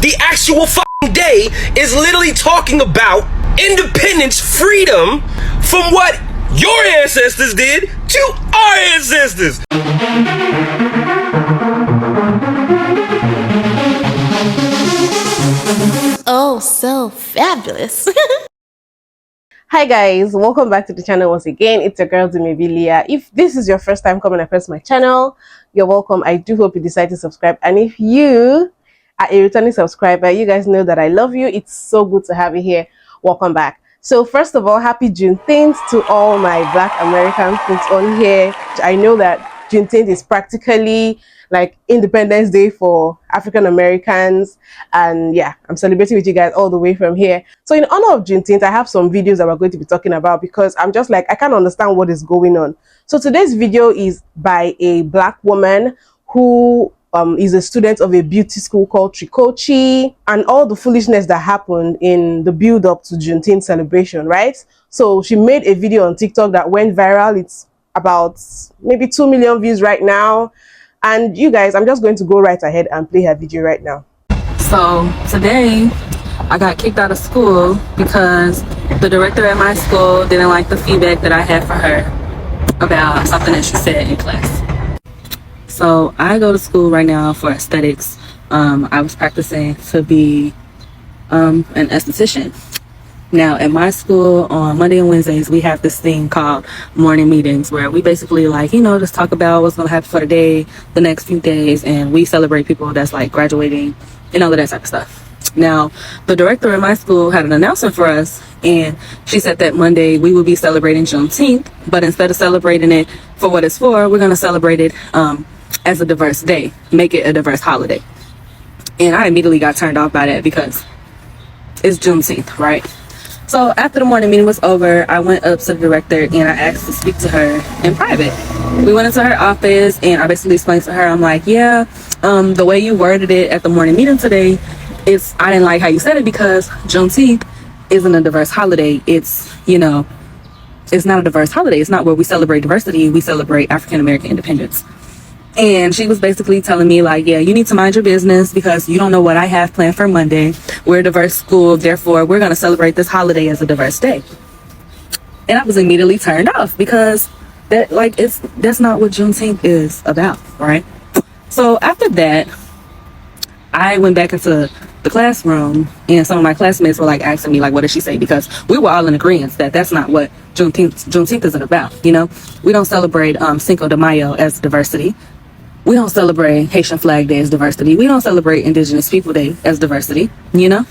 The actual fucking day is literally talking about independence, freedom from what your ancestors did to our ancestors. Oh, so fabulous. Hi guys, welcome back to the channel once again. It's your girl Dumebi. If this is your first time coming across my channel, you're welcome. I do hope you decide to subscribe, and if you are a returning subscriber, you guys know that I love you. It's so good to have you here. Welcome back. So first of all, happy Juneteenth to all my Black American folks on here. I know that Juneteenth is practically like Independence Day for African Americans, and yeah, I'm celebrating with you guys all the way from here. So in honor of Juneteenth, I have some videos that we're going to be talking about because I'm just like, I can't understand what is going on. So today's video is by a Black woman who is a student of a beauty school called Trikochi, and all the foolishness that happened in the build up to Juneteenth celebration, right? So she made a video on TikTok that went viral. It's about maybe 2 million views right now. And you guys, I'm just going to go right ahead and play her video right now. So today I got kicked out of school because the director at my school didn't like the feedback that I had for her about something that she said in class. So I go to school right now for aesthetics. I was practicing to be an esthetician. Now at my school on Monday and Wednesdays, we have this thing called morning meetings where we basically like, just talk about what's going to happen for the day, the next few days, and we celebrate people that's like graduating and all of that type of stuff. Now, the director at my school had an announcement for us, and she said that Monday we will be celebrating Juneteenth, but instead of celebrating it for what it's for, we're going to celebrate it as a diverse day, make it a diverse holiday. And I immediately got turned off by that because it's Juneteenth, right? So after the morning meeting was over, I went up to the director and I asked to speak to her in private. We went into her office and I basically explained to her, I'm like, yeah, the way you worded it at the morning meeting today, I didn't like how you said it because Juneteenth isn't a diverse holiday. It's not a diverse holiday. It's not where we celebrate diversity. We celebrate African American independence. And she was basically telling me like, yeah, you need to mind your business because you don't know what I have planned for Monday. We're a diverse school, therefore we're going to celebrate this holiday as a diverse day. And I was immediately turned off because that's not what Juneteenth is about, right? So after that, I went back into the classroom and some of my classmates were like asking me like, what did she say? Because we were all in agreement that that's not what Juneteenth isn't about. We don't celebrate Cinco de Mayo as diversity. We don't celebrate Haitian Flag Day as diversity. We don't celebrate Indigenous People Day as diversity,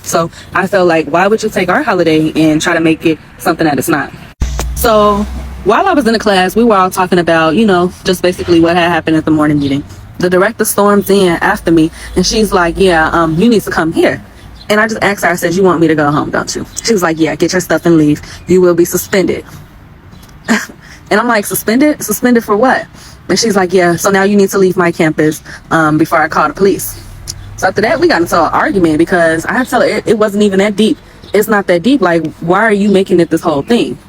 So I felt like, why would you take our holiday and try to make it something that it's not? So while I was in the class, we were all talking about, just basically what had happened at the morning meeting. The director storms in after me and she's like, yeah, you need to come here. And I just asked her, I said, you want me to go home, don't you? She was like, yeah, get your stuff and leave. You will be suspended. And I'm like, suspended? Suspended for what? And she's like, yeah, so now you need to leave my campus before I call the police. So after that, we got into an argument because I had to tell her it wasn't even that deep. It's not that deep. Like, why are you making it this whole thing?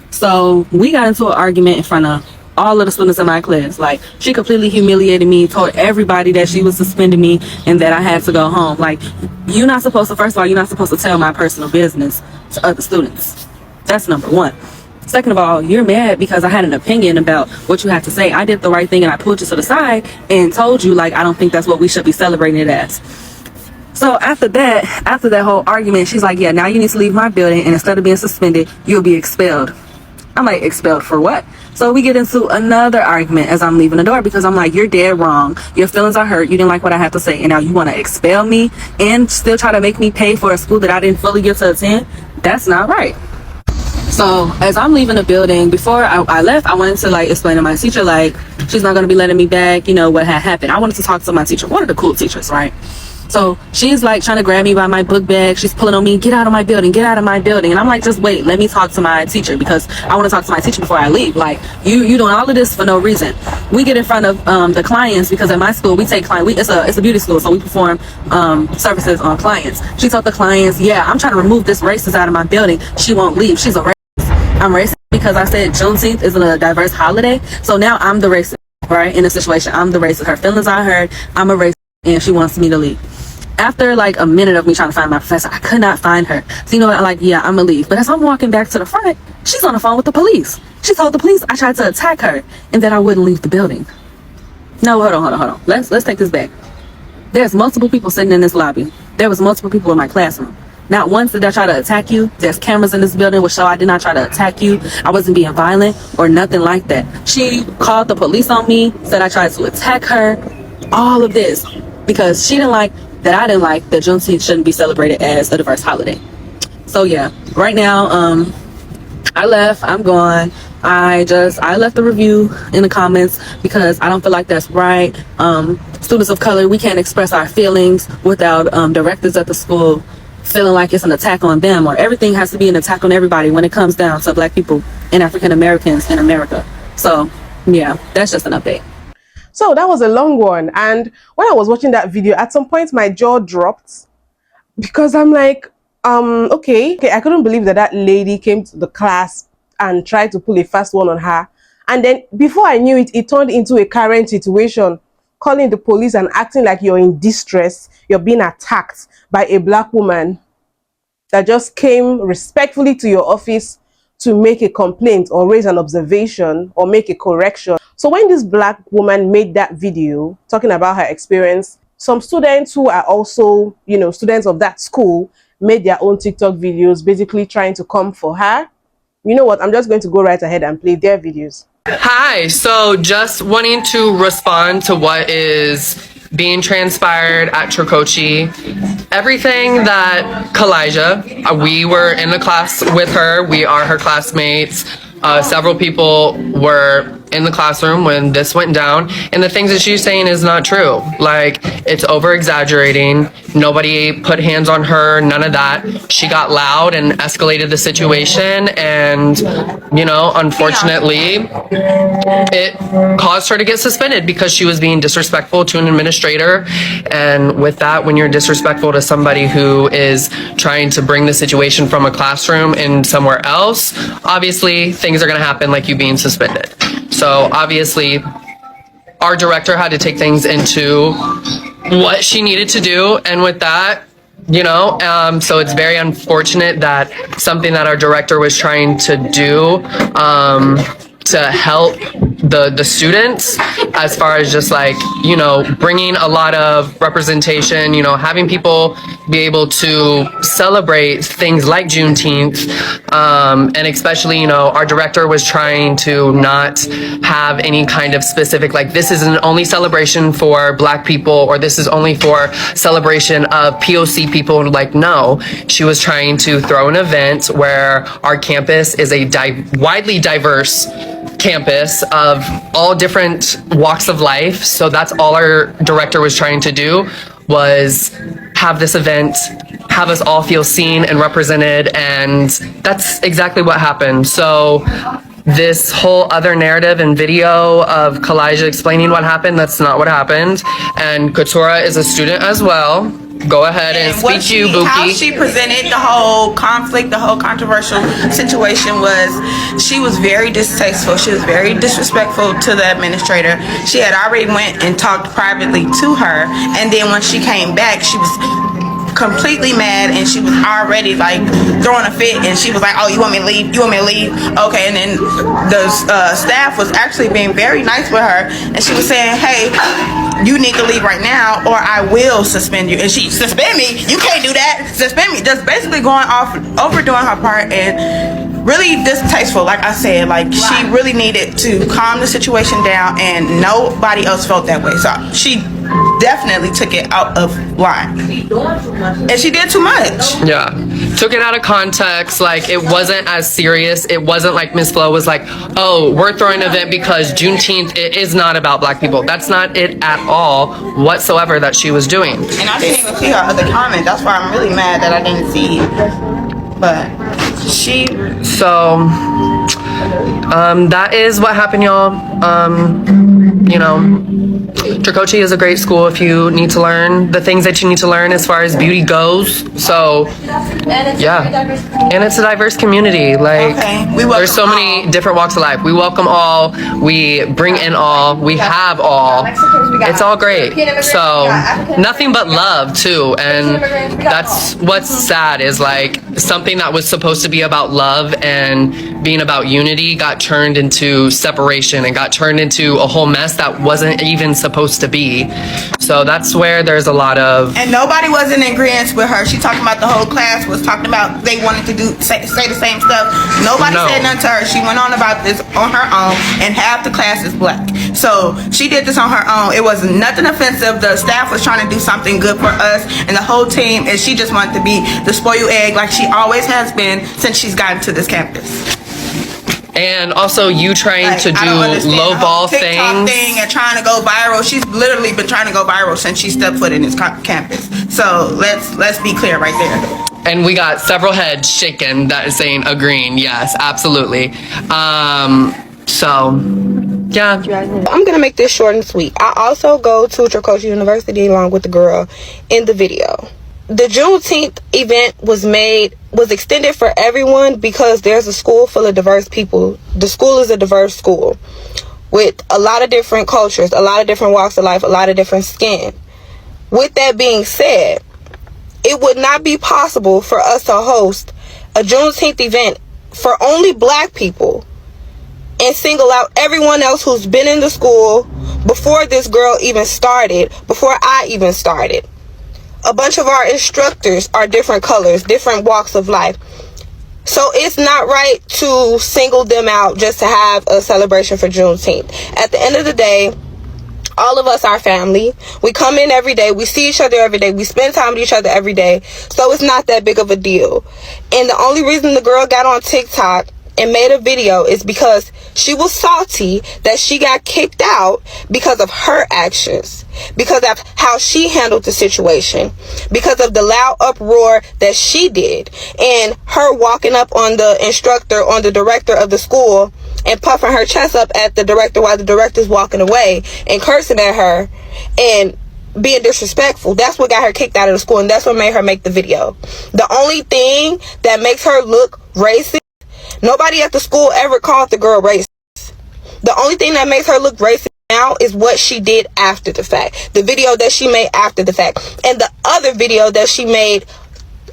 So we got into an argument in front of all of the students in my class. Like, she completely humiliated me, told everybody that she was suspending me and that I had to go home. Like, first of all, you're not supposed to tell my personal business to other students. That's number one. Second of all, you're mad because I had an opinion about what you have to say. I did the right thing and I pulled you to the side and told you like, I don't think that's what we should be celebrating it as. So after that whole argument, she's like, yeah, now you need to leave my building and instead of being suspended, you'll be expelled. I'm like, expelled for what? So we get into another argument as I'm leaving the door because I'm like, you're dead wrong. Your feelings are hurt. You didn't like what I had to say. And now you want to expel me and still try to make me pay for a school that I didn't fully get to attend? That's not right. So as I'm leaving the building, before I left, I wanted to like explain to my teacher, like, she's not going to be letting me back, what had happened. I wanted to talk to my teacher, one of the cool teachers, right? So she's like trying to grab me by my book bag. She's pulling on me, get out of my building, get out of my building. And I'm like, just wait, let me talk to my teacher because I want to talk to my teacher before I leave. Like, you doing all of this for no reason. We get in front of the clients because at my school, we take clients. It's a beauty school, so we perform services on clients. She told the clients, yeah, I'm trying to remove this racist out of my building. She won't leave. She's a racist. I'm racist because I said Juneteenth isn't a diverse holiday. So now I'm the racist, right? In this situation, I'm the racist. Her feelings are hurt. I'm a racist and she wants me to leave. After like a minute of me trying to find my professor, I could not find her. So you know what, I'm like, yeah, I'm gonna leave. But as I'm walking back to the front, she's on the phone with the police. She told the police I tried to attack her and that I wouldn't leave the building. No, hold on. Let's take this back. There's multiple people sitting in this lobby. There was multiple people in my classroom. Not once did I try to attack you. There's cameras in this building which show I did not try to attack you. I wasn't being violent or nothing like that. She called the police on me, said I tried to attack her. All of this because she didn't like that I didn't like that Juneteenth shouldn't be celebrated as a diverse holiday. So yeah, right now, I left, I'm gone. I left the review in the comments because I don't feel like that's right. Students of color, we can't express our feelings without directors at the school feeling like it's an attack on them, or everything has to be an attack on everybody when it comes down to Black people and African Americans in America. So yeah, that's just an update. So that was a long one, and when I was watching that video, at some point my jaw dropped because I'm like, okay, I couldn't believe that lady came to the class and tried to pull a fast one on her, and then before I knew it, it turned into a current situation, calling the police and acting like you're in distress, you're being attacked by a Black woman that just came respectfully to your office to make a complaint or raise an observation or make a correction. So when this Black woman made that video talking about her experience, some students who are also, you know, students of that school made their own TikTok videos basically trying to come for her. You know what? I'm just going to go right ahead and play their videos. Hi, so just wanting to respond to what is being transpired at Tricoci. Everything that Kalijah, we were in the class with her, we are her classmates. Several people were in the classroom when this went down, and the things that she's saying is not true. Like, it's over exaggerating. Nobody put hands on her, none of that. She got loud and escalated the situation, and you know, unfortunately it caused her to get suspended because she was being disrespectful to an administrator. And with that, when you're disrespectful to somebody who is trying to bring the situation from a classroom and somewhere else, obviously things are going to happen, like you being suspended. So obviously our director had to take things into what she needed to do, and with that, you know, so it's very unfortunate that something that our director was trying to do to help the students, as far as just like, you know, bringing a lot of representation, you know, having people be able to celebrate things like Juneteenth, and especially, you know, our director was trying to not have any kind of specific, like, this is an only celebration for Black people, or this is only for celebration of POC people. Like, no, she was trying to throw an event where our campus is a widely diverse campus of all different walks of life. So that's all our director was trying to do, was have this event, have us all feel seen and represented, and that's exactly what happened. So this whole other narrative and video of Kalijah explaining what happened, that's not what happened. And Katura is a student as well. Go ahead and speak to you, Buki. How she presented the whole conflict, the whole controversial situation was, she was very distasteful. She was very disrespectful to the administrator. She had already went and talked privately to her, and then when she came back, she was completely mad, and she was already like throwing a fit, and she was like, oh, you want me to leave? You want me to leave? Okay. And then the staff was actually being very nice with her, and she was saying, hey, you need to leave right now or I will suspend you. And she, suspend me? You can't do that. Suspend me. Just basically going off, overdoing her part, and really distasteful. Like I said, like, she really needed to calm the situation down, and nobody else felt that way. So she definitely took it out of line, and she did too much. Yeah, took it out of context. Like, it wasn't as serious. It wasn't like Miss Flo was like, oh, we're throwing an event because Juneteenth, it is not about Black people. That's not it at all whatsoever that she was doing. And I didn't even see her other comment. That's why I'm really mad that I didn't see it. But she, so that is what happened, y'all. you know, Tricoci is a great school if you need to learn the things that you need to learn as far as beauty goes. So, yeah. And it's a diverse community. Like, there's so many different walks of life. We welcome all. We bring in all. We have all. It's all great. So, nothing but love, too. And that's what's sad is, like, something that was supposed to be about love and being about unity got turned into separation and got turned into a whole mess that wasn't even supposed to be. So that's where there's a lot of... And nobody was in agreement with her. She talking about the whole class was talking about they wanted to say the same stuff. Nobody said nothing to her. She went on about this on her own, and half the class is black. So she did this on her own. It was nothing offensive. The staff was trying to do something good for us and the whole team, and she just wanted to be the spoiled egg like she always has been since she's gotten to this campus. And also you trying to do lowball things and trying to go viral. She's literally been trying to go viral since she stepped foot in this campus. So let's be clear right there. And we got several heads shaking that is saying agreeing. Yes, absolutely. So yeah. I'm gonna make this short and sweet. I also go to Tricoci University along with the girl in the video. The Juneteenth event was extended for everyone because there's a school full of diverse people. The school is a diverse school with a lot of different cultures, a lot of different walks of life, a lot of different skin. With that being said, it would not be possible for us to host a Juneteenth event for only black people and single out everyone else who's been in the school before this girl even started, before I even started. A bunch of our instructors are different colors, different walks of life. So it's not right to single them out just to have a celebration for Juneteenth. At the end of the day, all of us are family. We come in every day. We see each other every day. We spend time with each other every day. So it's not that big of a deal. And the only reason the girl got on TikTok and made a video is because she was salty that she got kicked out because of her actions, because of how she handled the situation, because of the loud uproar that she did, and her walking up on the instructor, on the director of the school, and puffing her chest up at the director while the director's walking away and cursing at her and being disrespectful. That's what got her kicked out of the school, and that's what made her make the video. The only thing that makes her look racist, nobody at the school ever called the girl racist. The only thing that makes her look racist now is what she did after the fact. The video that she made after the fact. And the other video that she made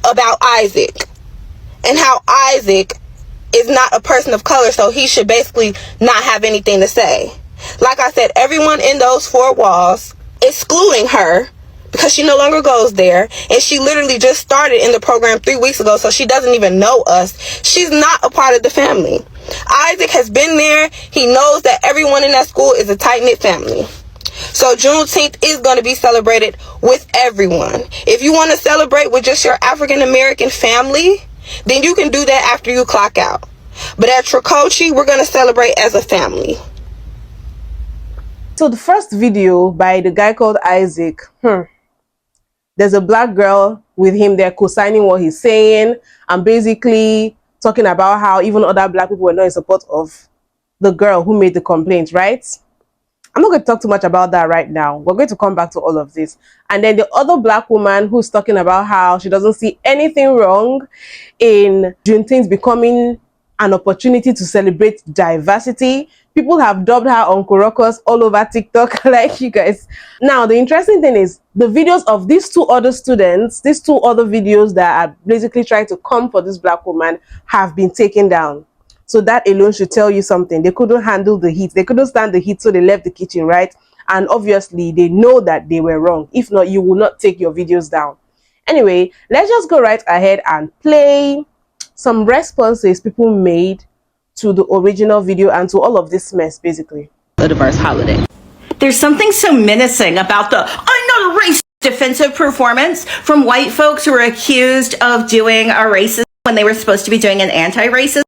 about Isaac. And how Isaac is not a person of color, so he should basically not have anything to say. Like I said, everyone in those four walls, excluding her, because she no longer goes there, and she literally just started in the program 3 weeks ago, so she doesn't even know us. She's not a part of the family. Isaac has been there. He knows that everyone in that school is a tight-knit family. So Juneteenth is going to be celebrated with everyone. If you want to celebrate with just your African-American family, then you can do that after you clock out. But at Tricoci, we're going to celebrate as a family. So the first video by the guy called Isaac, there's a black girl with him there co-signing what he's saying and basically talking about how even other black people were not in support of the girl who made the complaint, right? I'm not going to talk too much about that right now. We're going to come back to all of this. And then the other black woman who's talking about how she doesn't see anything wrong in Juneteenth becoming an opportunity to celebrate diversity. People have dubbed her Uncle Ruckus all over TikTok, like you guys. Now, the interesting thing is the videos of these two other students, these two other videos that are basically trying to come for this black woman have been taken down. So that alone should tell you something. They couldn't handle the heat. They couldn't stand the heat, so they left the kitchen, right? And obviously, they know that they were wrong. If not, you will not take your videos down. Anyway, let's just go right ahead and play some responses people made to the original video and to all of this mess, basically. A diverse holiday. There's something so menacing about the "I'm not a racist" defensive performance from white folks who are accused of doing a racist when they were supposed to be doing an anti-racist.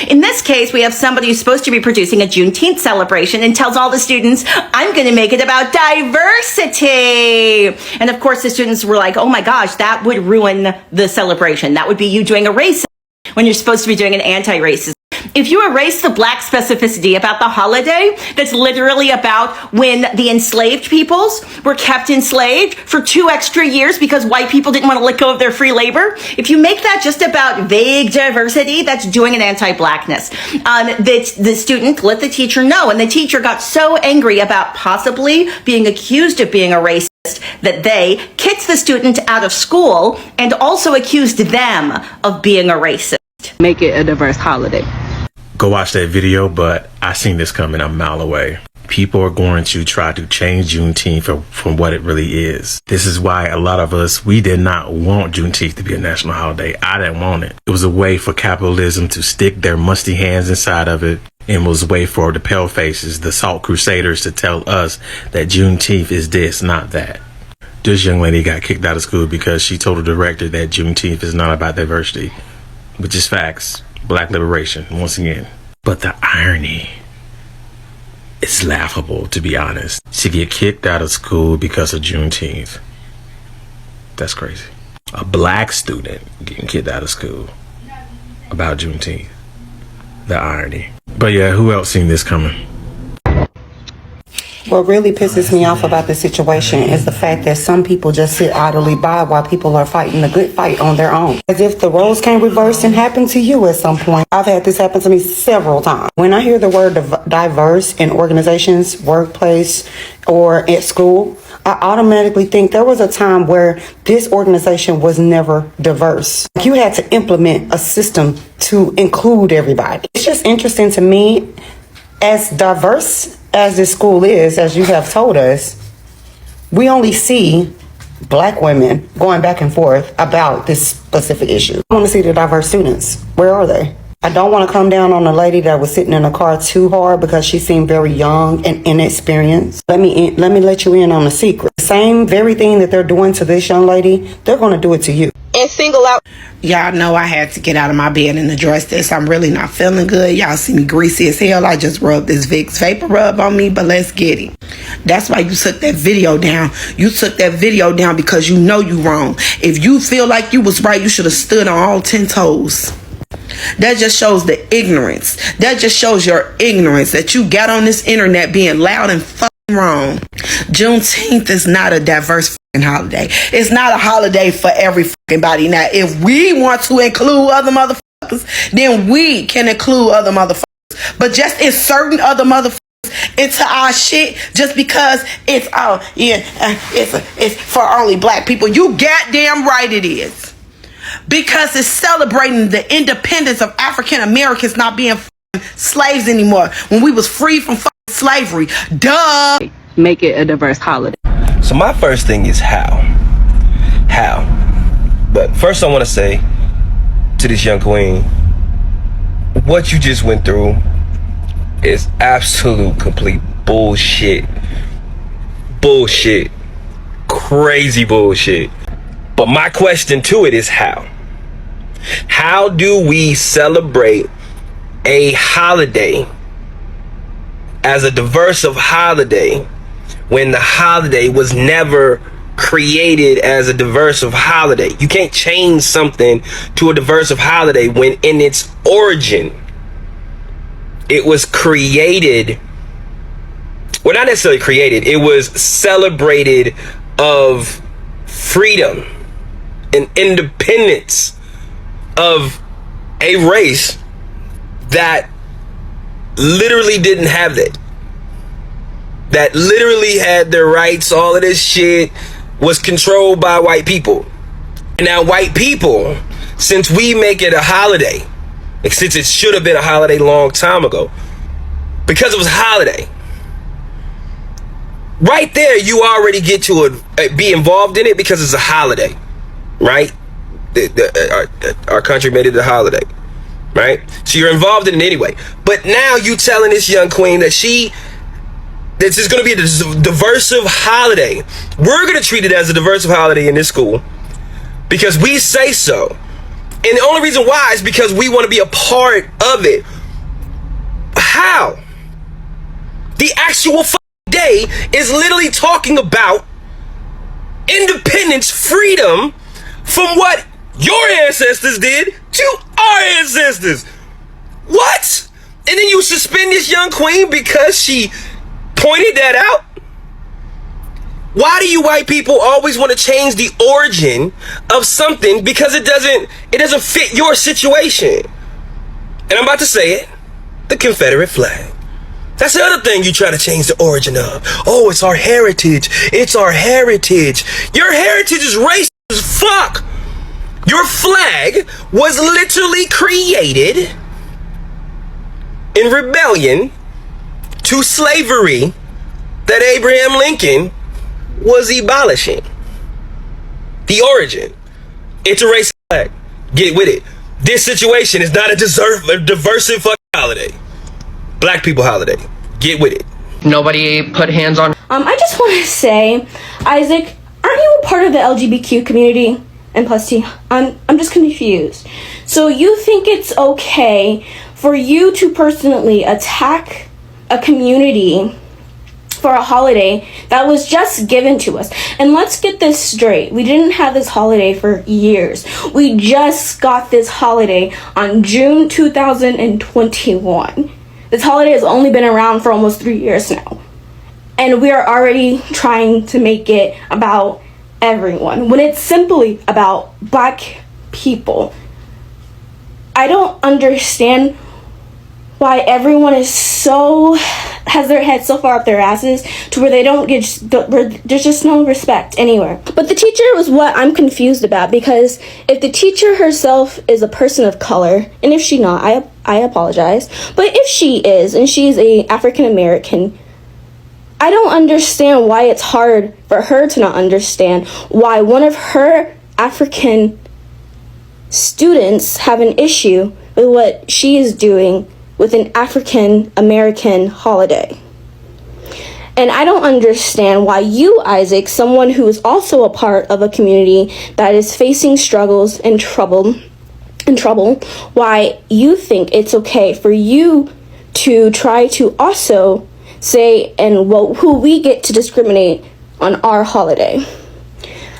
In this case, we have somebody who's supposed to be producing a Juneteenth celebration and tells all the students, I'm going to make it about diversity. And of course, the students were like, oh my gosh, that would ruin the celebration. That would be you doing a racist when you're supposed to be doing an anti-racist. If you erase the black specificity about the holiday, that's literally about when the enslaved peoples were kept enslaved for 2 extra years because white people didn't want to let go of their free labor. If you make that just about vague diversity, that's doing an anti-blackness. The student let the teacher know, and the teacher got so angry about possibly being accused of being a racist that they kicked the student out of school and also accused them of being a racist. Make it a diverse holiday. Go watch that video, but I seen this coming a mile away. People are going to try to change Juneteenth from what it really is. This is why a lot of us, we did not want Juneteenth to be a national holiday. I didn't want it. It was a way for capitalism to stick their musty hands inside of it, and was a way for the pale faces, the salt crusaders, to tell us that Juneteenth is this, not that. This young lady got kicked out of school because she told the director that Juneteenth is not about diversity, which is facts. Black liberation, once again. But the irony, it's laughable, to be honest. She get kicked out of school because of Juneteenth. That's crazy. A black student getting kicked out of school about Juneteenth. The irony. But yeah, who else seen this coming? What really pisses me off about the situation is the fact that some people just sit idly by while people are fighting the good fight on their own. As if the roles can't reverse and happen to you at some point. I've had this happen to me several times. When I hear the word diverse in organizations, workplace, or at school, I automatically think there was a time where this organization was never diverse. You had to implement a system to include everybody. It's just interesting to me, as diverse as this school is, as you have told us, we only see black women going back and forth about this specific issue. I want to see the diverse students. Where are they? I don't want to come down on the lady that was sitting in the car too hard because she seemed very young and inexperienced. Let me let you in on a secret. The same very thing that they're doing to this young lady, they're going to do it to you. And single out. Y'all know I had to get out of my bed and address this. I'm really not feeling good. Y'all see me greasy as hell. I just rubbed this Vicks Vapor Rub on me, but let's get it. That's why you took that video down. You took that video down because you know you wrong. If you feel like you was right, you should have stood on all 10 toes. That just shows the ignorance. That just shows your ignorance that you got on this internet being loud and fucking wrong. Juneteenth is not a diverse holiday. It's not a holiday for every fucking body. Now, if we want to include other motherfuckers, then we can include other motherfuckers. But just inserting other motherfuckers into our shit just because it's it's for only black people, you goddamn right it is. Because it's celebrating the independence of African Americans not being slaves anymore when we was free from slavery. Duh. Make it a diverse holiday. So my first thing is how. But first I want to say to this young queen, what you just went through is absolute complete bullshit. Bullshit. Crazy bullshit. But my question to it is how. How do we celebrate a holiday as a diverse holiday when the holiday was never created as a diverse holiday? You can't change something to a diverse holiday when in its origin it was created, well, not necessarily created, it was celebrated of freedom and independence of a race that literally didn't have that. That literally had their rights, all of this shit was controlled by white people. And now white people, since we make it a holiday, and since it should have been a holiday long time ago, because it was a holiday, right there you already get to be involved in it because it's a holiday, right? Our country made it a holiday, right? So you're involved in it anyway. But now you telling this young queen that this is going to be a diversive holiday. We're going to treat it as a diversive holiday in this school because we say so. And the only reason why is because we want to be a part of it. How? The actual day is literally talking about independence, freedom from what your ancestors did to our ancestors. What? And then you suspend this young queen because she pointed that out? Why do you white people always want to change the origin of something because it doesn't fit your situation? And I'm about to say it, the Confederate flag. That's the other thing you try to change the origin of. Oh, it's our heritage. It's our heritage. Your heritage is racist as fuck. Your flag was literally created in rebellion to slavery that Abraham Lincoln was abolishing. The origin. It's a racist flag. Get with it. This situation is not a diverse fucking holiday. Black people holiday. Get with it. Nobody put hands on. I just want to say, Isaac, aren't you a part of the LGBTQ community? And plus T, I'm just confused. So you think it's okay for you to personally attack a community for a holiday that was just given to us? And let's get this straight. We didn't have this holiday for years. We just got this holiday on June 2021. This holiday has only been around for almost 3 years now. And we are already trying to make it about everyone when it's simply about Black people. I don't understand why everyone has their heads so far up their asses to where there's just no respect anywhere. But the teacher was what I'm confused about, because if the teacher herself is a person of color, and if she's not, I apologize, but if she is, and she's a African American, I don't understand why it's hard for her to not understand why one of her African students have an issue with what she is doing with an African American holiday. And I don't understand why you, Isaac, someone who is also a part of a community that is facing struggles and trouble, why you think it's okay for you to try to also say who we get to discriminate on our holiday.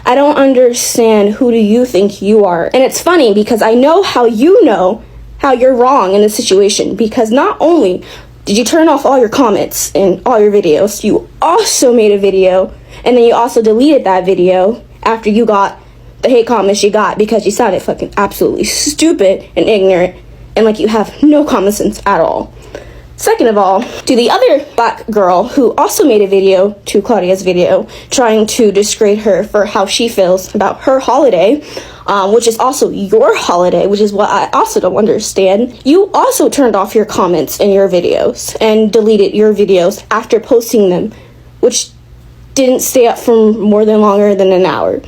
I don't understand, who do you think you are? And it's funny because I know how you're wrong in this situation, because not only did you turn off all your comments and all your videos, you also made a video, and then you also deleted that video after you got the hate comments you got because you sounded fucking absolutely stupid and ignorant and like you have no common sense at all. Second of all, to the other Black girl who also made a video to Claudia's video trying to disgrade her for how she feels about her holiday, which is also your holiday, which is what I also don't understand. You also turned off your comments in your videos and deleted your videos after posting them, which didn't stay up for longer than an hour.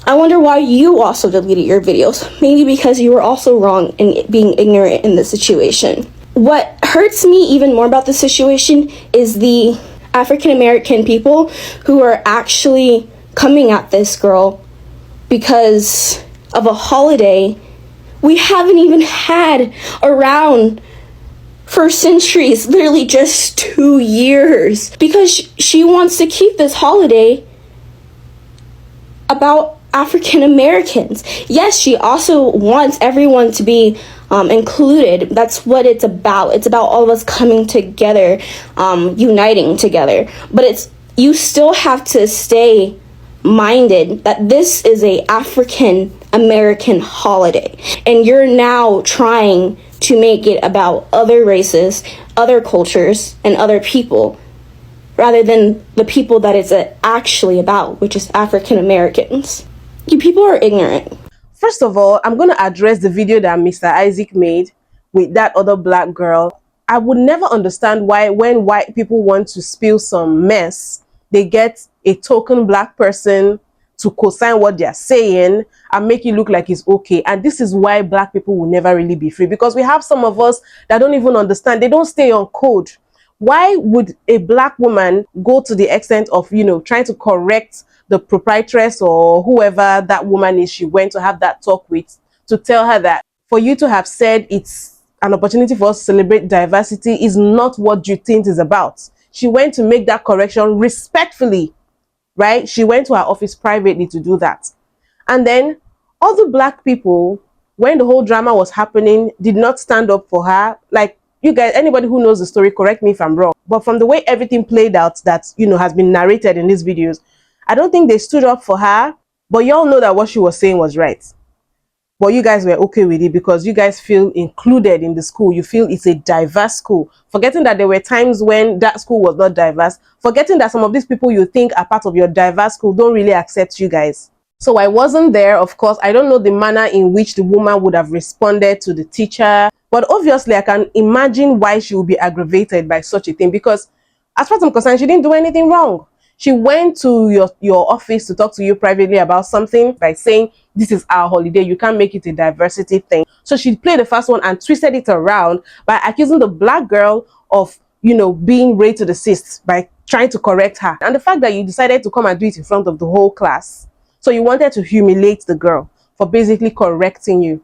I wonder why you also deleted your videos. Maybe because you were also wrong in being ignorant in this situation. What hurts me even more about the situation is the African American people who are actually coming at this girl because of a holiday we haven't even had around for centuries, literally just 2 years, because she wants to keep this holiday about African Americans. Yes, she also wants everyone to be included. That's what it's about. It's about all of us coming together, uniting together. But you still have to stay minded that this is a African American holiday, and you're now trying to make it about other races, other cultures, and other people, rather than the people that it's actually about, which is African Americans. You people are ignorant. First of all, I'm going to address the video that Mr. Isaac made with that other Black girl. I would never understand why when white people want to spill some mess, they get a token Black person to co-sign what they're saying and make it look like it's okay. And this is why Black people will never really be free, because we have some of us that don't even understand. They don't stay on code. Why would a Black woman go to the extent of, trying to correct the proprietress or whoever that woman is she went to have that talk with, to tell her that for you to have said it's an opportunity for us to celebrate diversity is not what Juneteenth is about? She went to make that correction respectfully, right? She went to her office privately to do that. And then other Black people, when the whole drama was happening, did not stand up for her. Like, You guys, anybody who knows the story, correct me if I'm wrong. But from the way everything played out that, has been narrated in these videos, I don't think they stood up for her. But y'all know that what she was saying was right. But you guys were okay with it because you guys feel included in the school. You feel it's a diverse school. Forgetting that there were times when that school was not diverse. Forgetting that some of these people you think are part of your diverse school don't really accept you guys. So I wasn't there, of course. I don't know the manner in which the woman would have responded to the teacher. But obviously, I can imagine why she would be aggravated by such a thing. Because as far as I'm concerned, she didn't do anything wrong. She went to your office to talk to you privately about something by saying, this is our holiday. You can't make it a diversity thing. So she played the first one and twisted it around by accusing the black girl of, being racist by trying to correct her. And the fact that you decided to come and do it in front of the whole class. So you wanted to humiliate the girl for basically correcting you.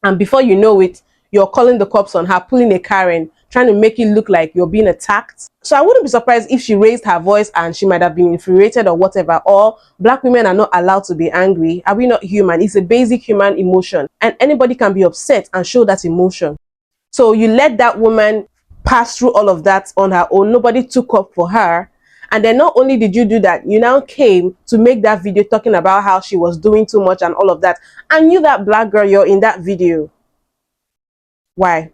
And before you know it, you're calling the cops on her, pulling a Karen, trying to make it look like you're being attacked. So I wouldn't be surprised if she raised her voice and she might have been infuriated or whatever. Or black women are not allowed to be angry. Are we not human? It's a basic human emotion. And anybody can be upset and show that emotion. So you let that woman pass through all of that on her own. Nobody took up for her. And then not only did you do that, you now came to make that video talking about how she was doing too much and all of that. And you, that black girl, you're in that video. Why?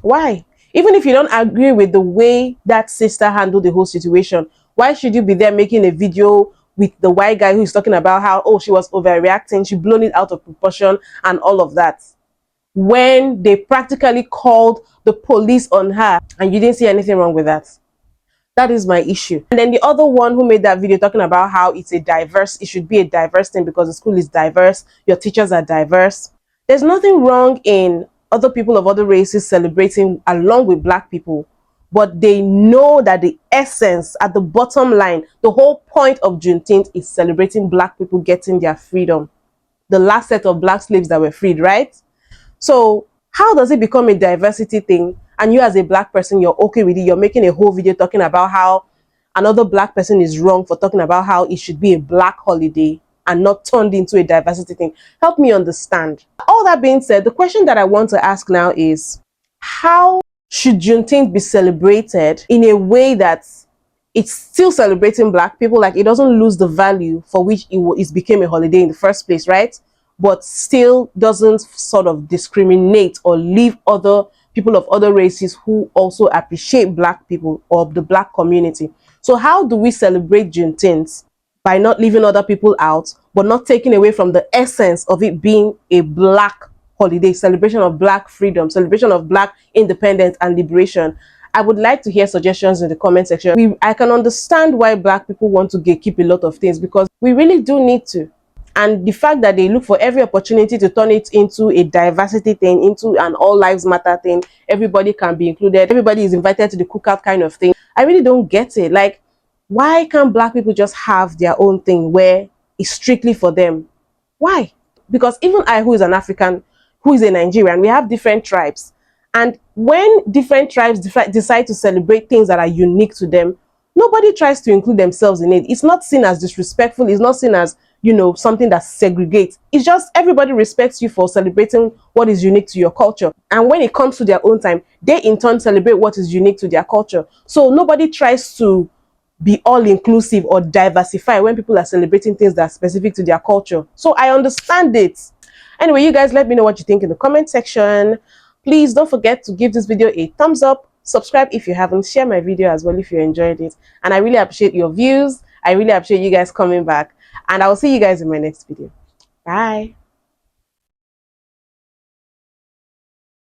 Why? Even if you don't agree with the way that sister handled the whole situation, why should you be there making a video with the white guy who's talking about how, oh, she was overreacting, she blown it out of proportion and all of that, when they practically called the police on her and you didn't see anything wrong with that? That is my issue. And then the other one who made that video talking about how it should be a diverse thing because the school is diverse, your teachers are diverse. There's nothing wrong in other people of other races celebrating along with black people, but they know that the essence, at the bottom line, the whole point of Juneteenth is celebrating black people getting their freedom. The last set of black slaves that were freed, right? So how does it become a diversity thing? And you as a black person, you're okay with it. You're making a whole video talking about how another black person is wrong for talking about how it should be a black holiday and not turned into a diversity thing. Help me understand. All that being said, the question that I want to ask now is, how should Juneteenth be celebrated in a way that it's still celebrating black people, like it doesn't lose the value for which it became a holiday in the first place, right? But still doesn't sort of discriminate or leave other people of other races who also appreciate black people or the black community. So how do we celebrate Juneteenth? By not leaving other people out, but not taking away from the essence of it being a black holiday, celebration of black freedom, celebration of black independence and liberation. I would like to hear suggestions in the comment section. I can understand why black people want to gatekeep a lot of things because we really do need to. And the fact that they look for every opportunity to turn it into a diversity thing, into an all lives matter thing, everybody can be included, everybody is invited to the cookout kind of thing. I really don't get it. Like, why can't black people just have their own thing where it's strictly for them? Why? Because even I, who is an African, who is a Nigerian, we have different tribes. And when different tribes decide to celebrate things that are unique to them, nobody tries to include themselves in it. It's not seen as disrespectful. It's not seen as, something that segregates. It's just everybody respects you for celebrating what is unique to your culture. And when it comes to their own time, they in turn celebrate what is unique to their culture. So nobody tries to be all-inclusive or diversify when people are celebrating things that are specific to their culture. So I understand it. Anyway, you guys let me know what you think in the comment section. Please don't forget to give this video a thumbs up, subscribe if you haven't, share my video as well if you enjoyed it. And I really appreciate your views. I really appreciate you guys coming back. And I will see you guys in my next video. Bye.